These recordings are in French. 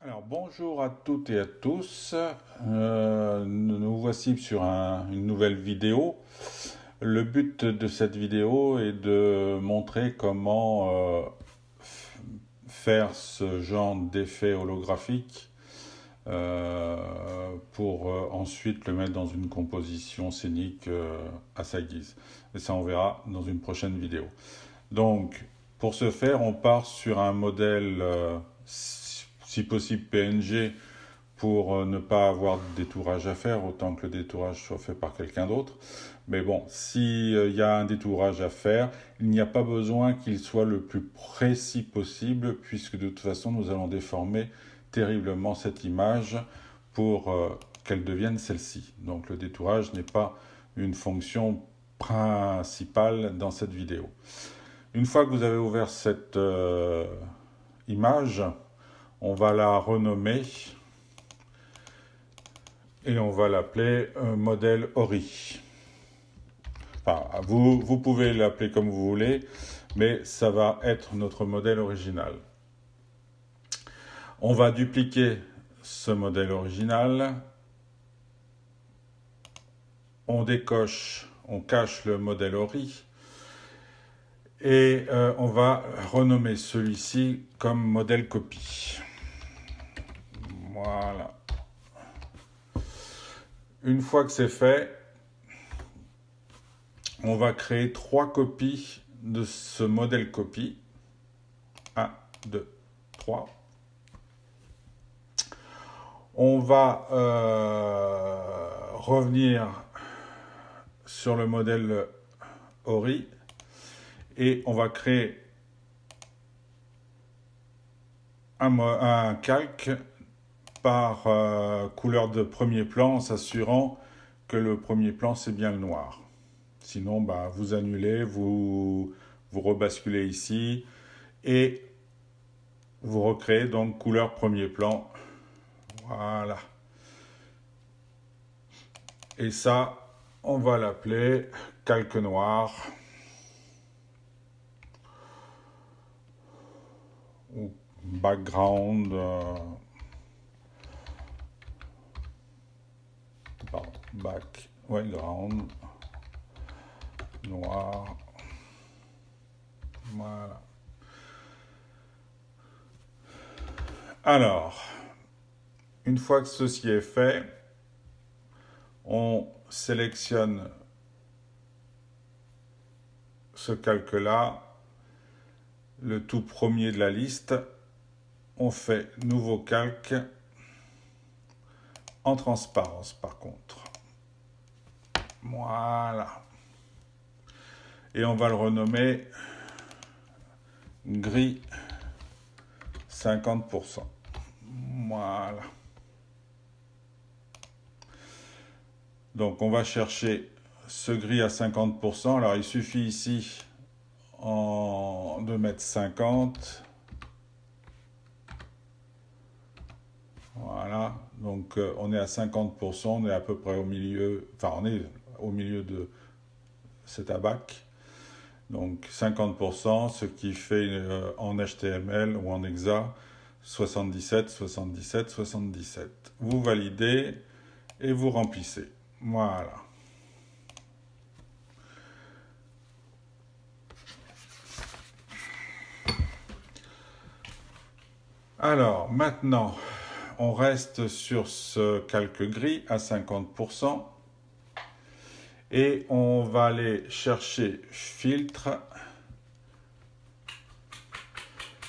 Alors bonjour à toutes et à tous. Nous voici sur une nouvelle vidéo. Le but de cette vidéo est de montrer comment faire ce genre d'effet holographique pour ensuite le mettre dans une composition scénique à sa guise. Et ça on verra dans une prochaine vidéo. Donc pour ce faire on part sur un modèle si possible PNG pour ne pas avoir de détourage à faire, autant que le détourage soit fait par quelqu'un d'autre. Mais bon, s'il y a un détourage à faire, il n'y a pas besoin qu'il soit le plus précis possible, puisque de toute façon, nous allons déformer terriblement cette image pour qu'elle devienne celle-ci. Donc le détourage n'est pas une fonction principale dans cette vidéo. Une fois que vous avez ouvert cette image, on va la renommer et on va l'appeler modèle Ori. Enfin, vous pouvez l'appeler comme vous voulez, mais ça va être notre modèle original. On va dupliquer ce modèle original. On décoche, on cache le modèle Ori. Et on va renommer celui-ci comme modèle copie. Voilà. Une fois que c'est fait, on va créer 3 copies de ce modèle copie. 1, 2, 3. On va revenir sur le modèle Ori et on va créer un calque par couleur de premier plan en s'assurant que le premier plan c'est bien le noir. Sinon, vous annulez, vous rebasculez ici et vous recréez donc couleur premier plan. Voilà. Et ça, on va l'appeler calque noir ou background. Background noir. Voilà. Alors, une fois que ceci est fait, on sélectionne ce calque-là, le tout premier de la liste. On fait nouveau calque en transparence par contre. Voilà. Et on va le renommer gris 50%. Voilà. Donc on va chercher ce gris à 50%. Alors il suffit ici de mettre 50. Voilà. Donc on est à 50%. On est à peu près au milieu. Enfin on est au milieu de cet abac. Donc 50%, ce qui fait en HTML ou en hexa 77, 77, 77. Vous validez et vous remplissez. Voilà. Alors maintenant, on reste sur ce calque gris à 50%. Et on va aller chercher filtre,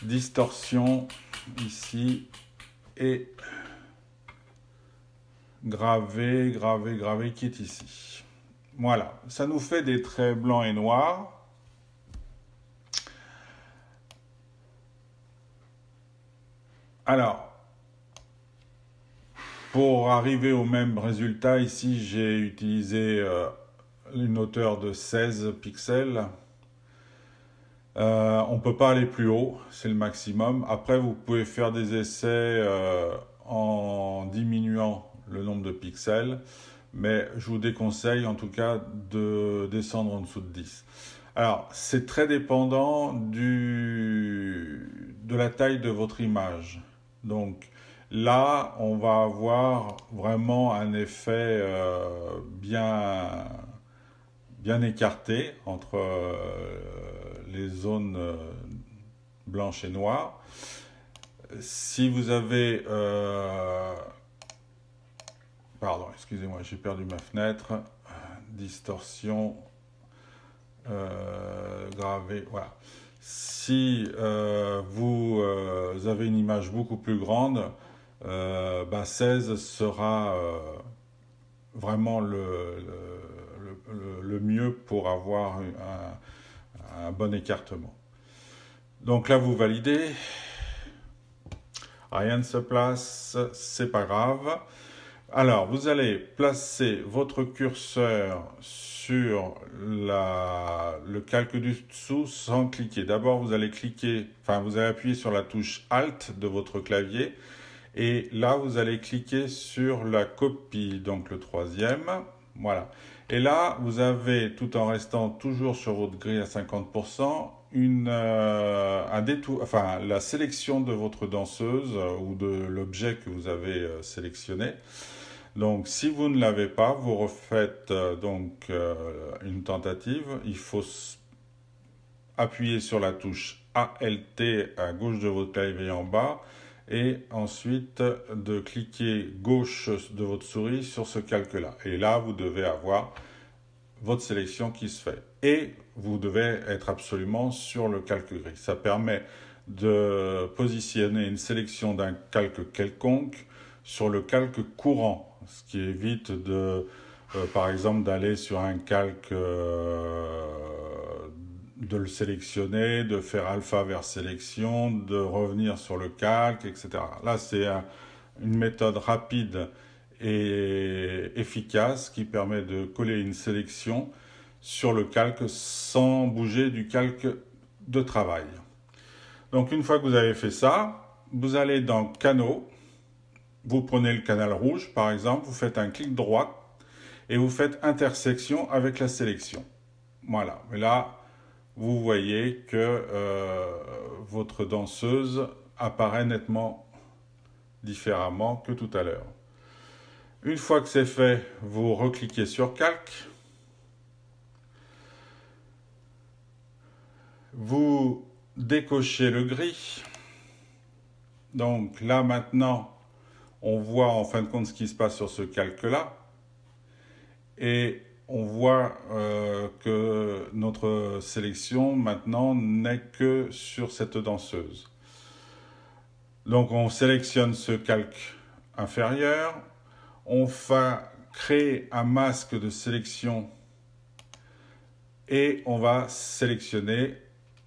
distorsion ici et graver qui est ici. Voilà, ça nous fait des traits blancs et noirs. Alors, pour arriver au même résultat, ici j'ai utilisé une hauteur de 16 pixels. On ne peut pas aller plus haut, c'est le maximum. Après, vous pouvez faire des essais en diminuant le nombre de pixels, mais je vous déconseille en tout cas de descendre en dessous de 10. Alors, c'est très dépendant de la taille de votre image. Donc, Là, on va avoir vraiment un effet bien écarté entre les zones blanches et noires. Si vous avez... pardon, excusez-moi, j'ai perdu ma fenêtre. Distorsion gravée, voilà. Si vous avez une image beaucoup plus grande, 16 sera vraiment le mieux pour avoir un bon écartement. Donc là, vous validez. Rien ne se place, c'est pas grave. Alors, vous allez placer votre curseur sur le calque du dessous sans cliquer. D'abord, vous allez appuyer sur la touche Alt de votre clavier. Et là, vous allez cliquer sur la copie, donc le troisième. Voilà. Et là, vous avez, tout en restant toujours sur votre grille à 50%, la sélection de votre danseuse ou de l'objet que vous avez sélectionné. Donc, si vous ne l'avez pas, vous refaites une tentative. Il faut appuyer sur la touche ALT à gauche de votre clavier en bas et ensuite de cliquer gauche de votre souris sur ce calque-là. Et là, vous devez avoir votre sélection qui se fait. Et vous devez être absolument sur le calque gris. Ça permet de positionner une sélection d'un calque quelconque sur le calque courant, ce qui évite par exemple, d'aller sur un calque, de le sélectionner, de faire alpha vers sélection, de revenir sur le calque, etc. Là, c'est une méthode rapide et efficace qui permet de coller une sélection sur le calque sans bouger du calque de travail. Donc, une fois que vous avez fait ça, vous allez dans Canaux. Vous prenez le canal rouge, par exemple, vous faites un clic droit et vous faites intersection avec la sélection. Voilà. Et là, vous voyez que votre danseuse apparaît nettement différemment que tout à l'heure. Une fois que c'est fait, vous recliquez sur calque. Vous décochez le gris. Donc là, maintenant, on voit en fin de compte ce qui se passe sur ce calque-là. Et on voit que notre sélection maintenant n'est que sur cette danseuse. Donc on sélectionne ce calque inférieur. On va créer un masque de sélection et on va sélectionner,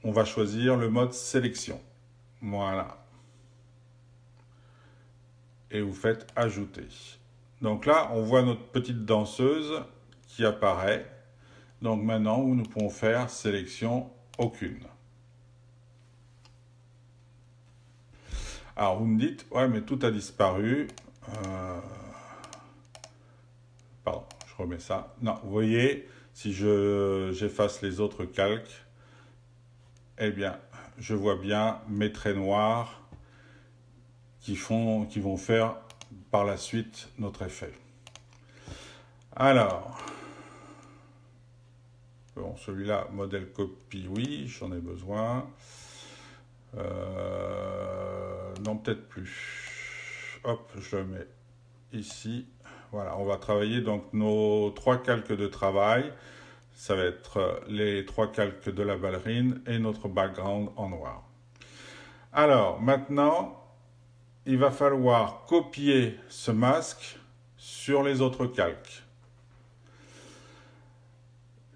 on va choisir le mode sélection. Voilà. Et vous faites ajouter. Donc là, on voit notre petite danseuse qui apparaît. Donc maintenant, nous pouvons faire sélection aucune. Alors vous me dites, ouais, mais tout a disparu. Pardon, je remets ça. Non, vous voyez, si j'efface les autres calques, eh bien, je vois bien mes traits noirs qui vont faire par la suite notre effet. Alors, bon, celui-là, modèle copie, oui, j'en ai besoin. Non, peut-être plus. Hop, je le mets ici. Voilà, on va travailler donc nos 3 calques de travail. Ça va être les 3 calques de la ballerine et notre background en noir. Alors, maintenant, il va falloir copier ce masque sur les autres calques.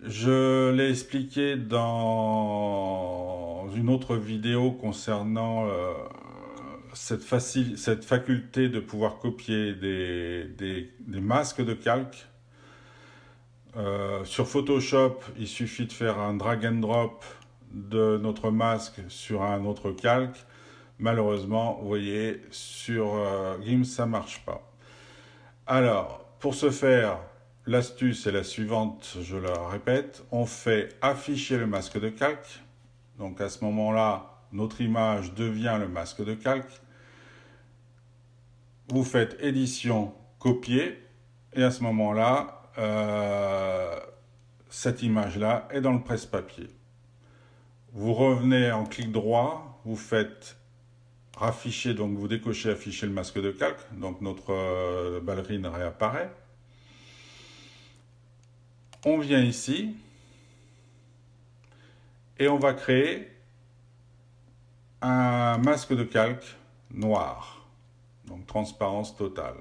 Je l'ai expliqué dans une autre vidéo concernant cette faculté de pouvoir copier des masques de calque. Sur Photoshop, il suffit de faire un drag and drop de notre masque sur un autre calque. Malheureusement, vous voyez, sur GIMP, ça ne marche pas. Alors, pour ce faire, l'astuce est la suivante, je la répète. On fait afficher le masque de calque. Donc à ce moment-là, notre image devient le masque de calque. vous faites édition, copier, et à ce moment-là, cette image-là est dans le presse-papier. Vous revenez en clic droit, vous faites rafficher, donc vous décochez afficher le masque de calque, donc notre ballerine réapparaît. On vient ici et on va créer un masque de calque noir, donc transparence totale.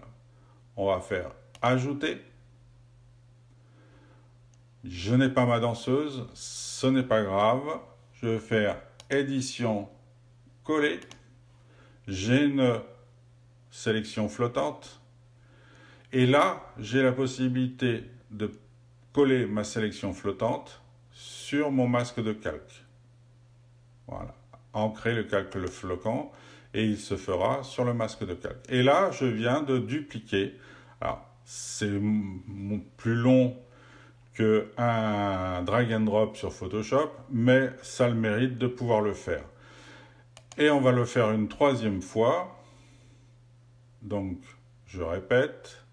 On va faire ajouter. Je n'ai pas ma danseuse, ce n'est pas grave. Je vais faire édition, coller. J'ai une sélection flottante. Et là, j'ai la possibilité de coller ma sélection flottante sur mon masque de calque. Voilà. Ancrer le calque le flocant et il se fera sur le masque de calque. Et là, je viens de dupliquer. Alors, c'est plus long qu'un drag and drop sur Photoshop, mais ça a le mérite de pouvoir le faire. Et on va le faire une troisième fois. Donc, je répète.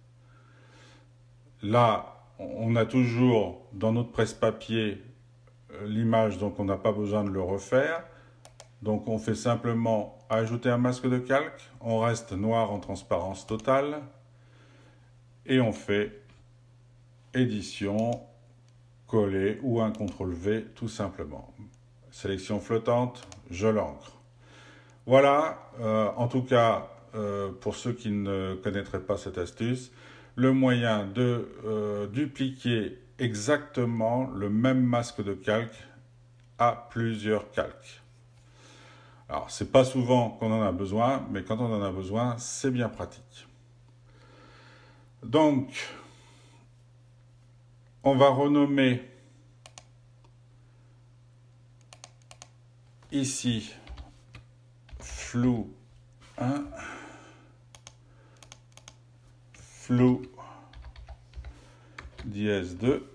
Là, on a toujours dans notre presse-papier l'image, donc on n'a pas besoin de le refaire. Donc, on fait simplement ajouter un masque de calque. On reste noir en transparence totale. Et on fait édition, coller ou un CTRL-V tout simplement. Sélection flottante, je l'ancre. Voilà, en tout cas, pour ceux qui ne connaîtraient pas cette astuce, le moyen de dupliquer exactement le même masque de calque à plusieurs calques. Alors, c'est pas souvent qu'on en a besoin, mais quand on en a besoin, c'est bien pratique. Donc, on va renommer ici flou 1, flou dièse 2,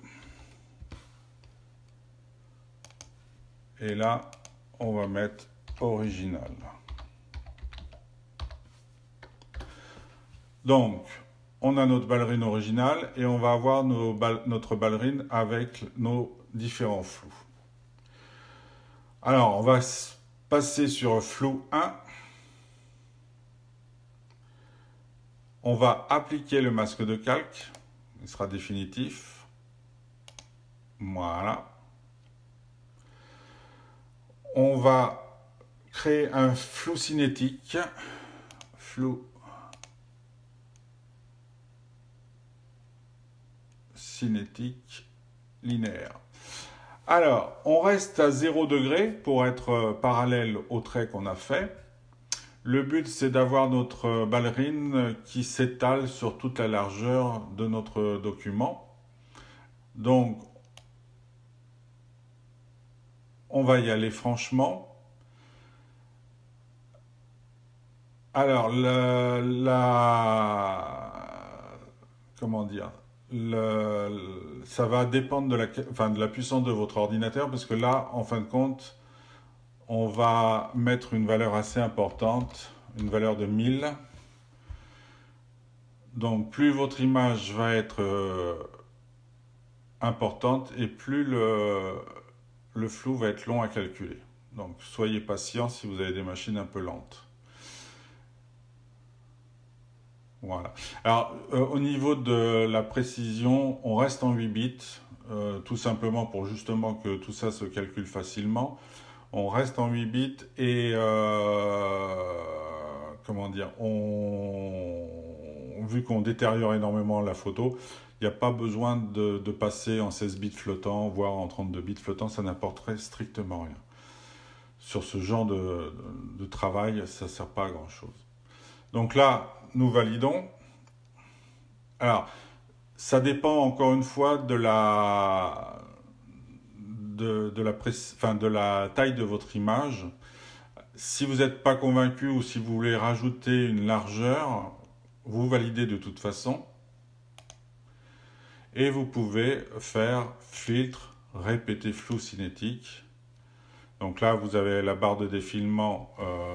et là, on va mettre original. Donc, on a notre ballerine originale et on va avoir notre ballerine avec nos différents flous. Alors, on va passer sur flou 1. On va appliquer le masque de calque. Il sera définitif. Voilà. On va créer un flou cinétique. Flou cinétique linéaire. Alors, on reste à 0 degré pour être parallèle au trait qu'on a fait. Le but, c'est d'avoir notre ballerine qui s'étale sur toute la largeur de notre document. Donc, on va y aller franchement. Alors, comment dire, ça va dépendre de la puissance de votre ordinateur, parce que là, en fin de compte, on va mettre une valeur assez importante, une valeur de 1000. Donc, plus votre image va être importante et plus le flou va être long à calculer. Donc, soyez patient si vous avez des machines un peu lentes. Voilà. Alors, au niveau de la précision, on reste en 8 bits, tout simplement pour justement que tout ça se calcule facilement. On reste en 8 bits et, comment dire, vu qu'on détériore énormément la photo, il n'y a pas besoin de passer en 16 bits flottants, voire en 32 bits flottants, ça n'apporterait strictement rien. Sur ce genre de travail, ça ne sert pas à grand chose. Donc là, nous validons. Alors, ça dépend encore une fois de la taille de votre image. Si vous n'êtes pas convaincu ou si vous voulez rajouter une largeur, vous validez de toute façon. Et vous pouvez faire filtre, répéter flou cinétique. Donc là, vous avez la barre de défilement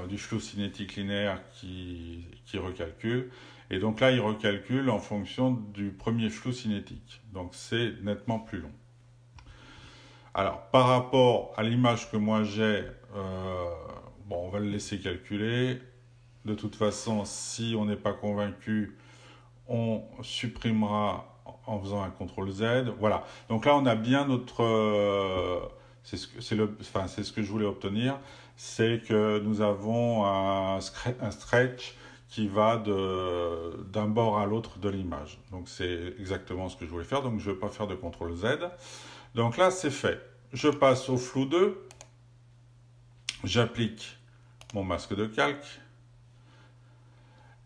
du flou cinétique linéaire qui recalcule. Et donc là, il recalcule en fonction du premier flou cinétique. Donc c'est nettement plus long. Alors, par rapport à l'image que moi j'ai, bon, on va le laisser calculer. De toute façon, si on n'est pas convaincu, on supprimera en faisant un CTRL Z. Voilà. Donc là, on a bien notre... c'est ce que je voulais obtenir. C'est que nous avons un stretch qui va d'un bord à l'autre de l'image. Donc c'est exactement ce que je voulais faire. Donc je ne vais pas faire de CTRL Z. Donc là, c'est fait. Je passe au flou 2. J'applique mon masque de calque.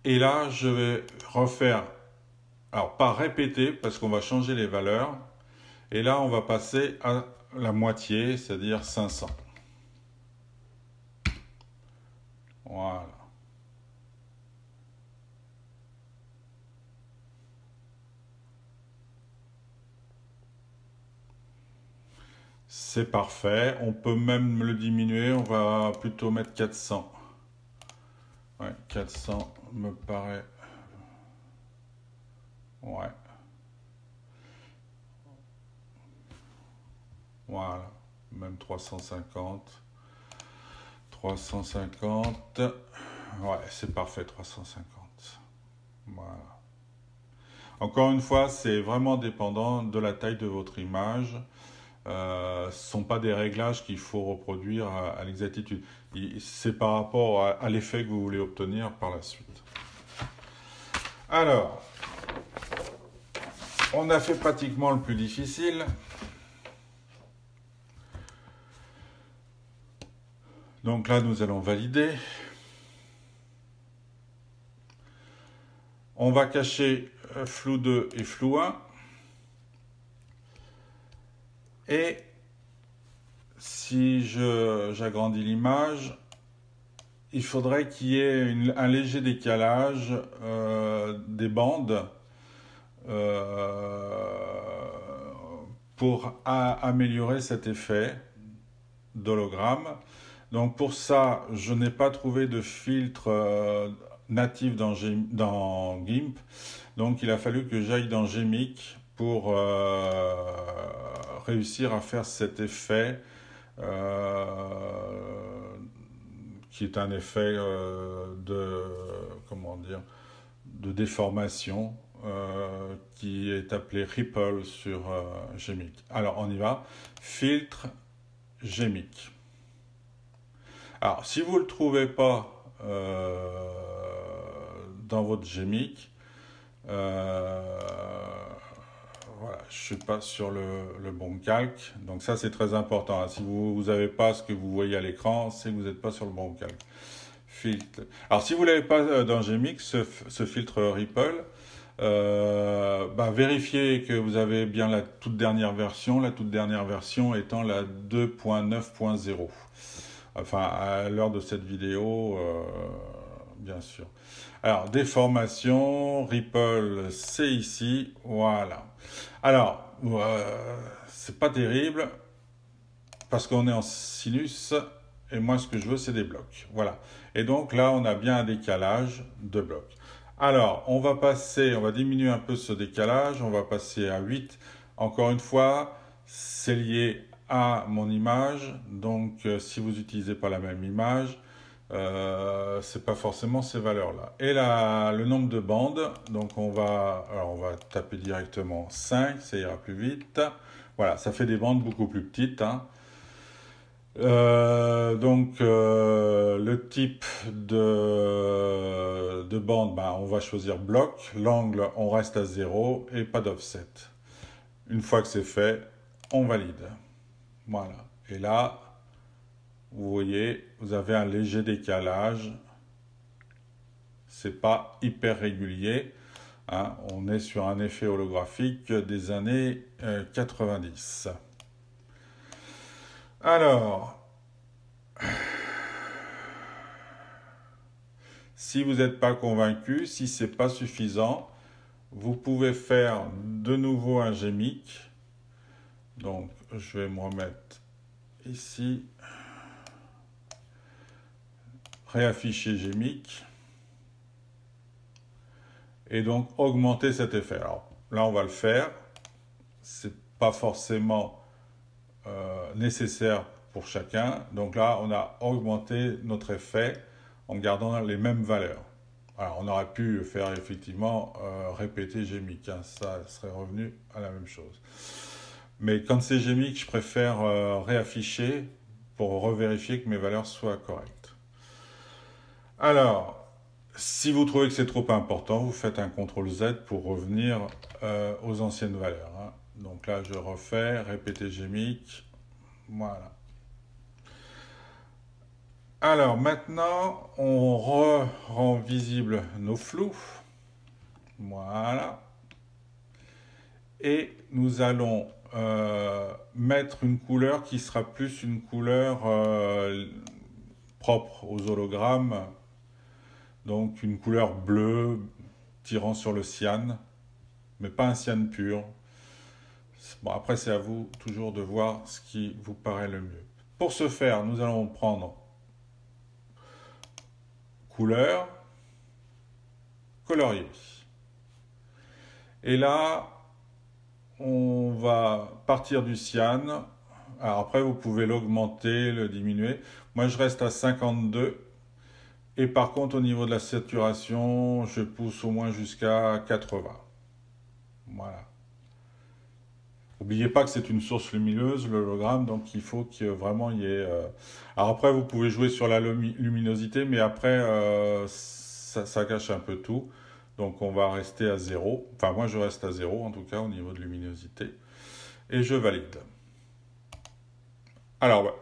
Et là, je vais refaire, alors pas répéter, parce qu'on va changer les valeurs. Et là, on va passer à la moitié, c'est-à-dire 500. Voilà. C'est parfait. On peut même le diminuer. On va plutôt mettre 400. Ouais, 400 me paraît... Ouais. Voilà. Même 350. 350. Ouais, c'est parfait, 350. Voilà. Encore une fois, c'est vraiment dépendant de la taille de votre image. Ce ne sont pas des réglages qu'il faut reproduire à l'exactitude. C'est par rapport à l'effet que vous voulez obtenir par la suite. Alors, on a fait pratiquement le plus difficile. Donc là, nous allons valider. On va cacher flou 2 et flou 1. Et si j'agrandis l'image, il faudrait qu'il y ait un léger décalage des bandes pour améliorer cet effet d'hologramme. Donc pour ça, je n'ai pas trouvé de filtre natif dans GIMP. Donc il a fallu que j'aille dans GMIC pour réussir à faire cet effet qui est un effet de déformation qui est appelé Ripple sur GMIC. Alors on y va. Filtre GMIC. Alors si vous ne le trouvez pas dans votre GMIC, voilà, je ne suis pas sur le bon calque. Donc ça, c'est très important. Si vous n'avez pas ce que vous voyez à l'écran, c'est que vous n'êtes pas sur le bon calque. Filtre. Alors, si vous ne l'avez pas dans GMIC, ce filtre Ripple, vérifiez que vous avez bien la toute dernière version étant la 2.9.0. Enfin, à l'heure de cette vidéo, bien sûr. Alors, déformation, Ripple, c'est ici, voilà. Alors, c'est pas terrible, parce qu'on est en sinus, et moi, ce que je veux, c'est des blocs. Voilà. Et donc, là, on a bien un décalage de blocs. Alors, on va diminuer un peu ce décalage, on va passer à 8. Encore une fois, c'est lié à mon image, donc si vous n'utilisez pas la même image, c'est pas forcément ces valeurs-là. Et là, le nombre de bandes, donc on va taper directement 5, ça ira plus vite. Voilà, ça fait des bandes beaucoup plus petites. Hein. Le type de bande, on va choisir bloc. L'angle, on reste à 0 et pas d'offset. Une fois que c'est fait, on valide. Voilà. Et là, vous voyez, vous avez un léger décalage. C'est pas hyper régulier. Hein. On est sur un effet holographique des années 90. Alors, si vous n'êtes pas convaincu, si ce n'est pas suffisant, vous pouvez faire de nouveau un GMIC. Donc, je vais me remettre ici. réafficher GMIC et donc augmenter cet effet. Alors là, on va le faire. C'est pas forcément nécessaire pour chacun. Donc là, on a augmenté notre effet en gardant les mêmes valeurs. Alors, on aurait pu faire effectivement répéter GMIC, hein, ça serait revenu à la même chose. Mais quand c'est GMIC, je préfère réafficher pour revérifier que mes valeurs soient correctes. Alors, si vous trouvez que c'est trop important, vous faites un CTRL Z pour revenir aux anciennes valeurs. Hein. Donc là, je refais, répéter GMIC, voilà. Alors maintenant, on rend visible nos flous. Voilà. Et nous allons mettre une couleur qui sera plus une couleur propre aux hologrammes. Donc une couleur bleue tirant sur le cyan, mais pas un cyan pur. Bon, après, c'est à vous toujours de voir ce qui vous paraît le mieux. Pour ce faire, nous allons prendre couleur, colorier. Et là, on va partir du cyan. Alors après, vous pouvez l'augmenter, le diminuer. Moi, je reste à 52. Et par contre, au niveau de la saturation, je pousse au moins jusqu'à 80. Voilà. N'oubliez pas que c'est une source lumineuse, l'hologramme, donc il faut que vraiment il y ait... Alors après, vous pouvez jouer sur la luminosité, mais après, ça cache un peu tout. Donc on va rester à 0. Enfin, moi je reste à 0, en tout cas, au niveau de luminosité. Et je valide. Alors, ouais,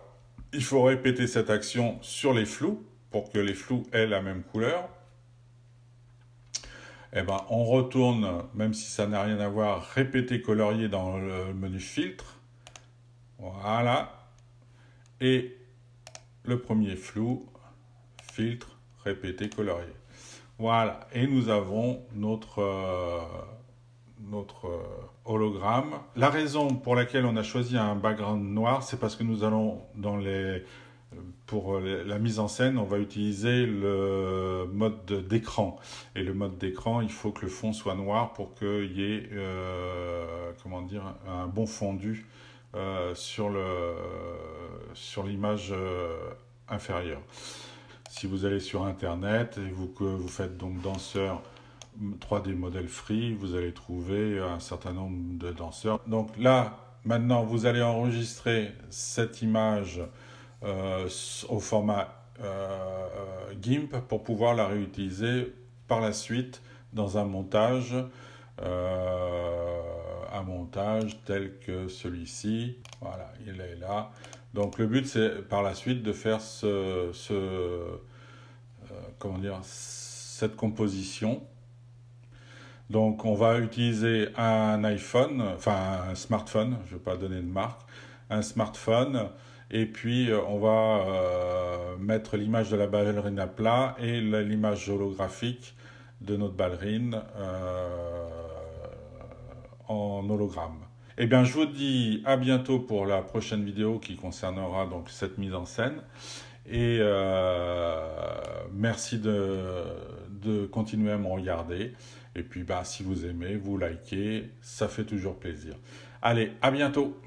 il faut répéter cette action sur les flous, pour que les flous aient la même couleur. Eh ben, on retourne, même si ça n'a rien à voir, répéter colorier dans le menu filtre. Voilà. Et le premier flou, filtre, répéter colorier. Voilà. Et nous avons notre hologramme. La raison pour laquelle on a choisi un background noir, c'est parce que nous allons pour la mise en scène, on va utiliser le mode d'écran. Et le mode d'écran, il faut que le fond soit noir pour qu'il y ait un bon fondu sur l'image inférieure. Si vous allez sur Internet et que vous faites donc danseur 3D modèle free, vous allez trouver un certain nombre de danseurs. Donc là, maintenant, vous allez enregistrer cette image au format GIMP pour pouvoir la réutiliser par la suite dans un montage tel que celui-ci. Voilà, il est là. Donc le but, c'est par la suite de faire cette composition. Donc on va utiliser un iPhone, enfin un smartphone, je ne vais pas donner de marque, un smartphone, et puis on va mettre l'image de la ballerine à plat et l'image holographique de notre ballerine en hologramme. Eh bien, je vous dis à bientôt pour la prochaine vidéo qui concernera donc cette mise en scène. Et merci de continuer à me regarder. Et puis, si vous aimez, vous likez, ça fait toujours plaisir. Allez, à bientôt!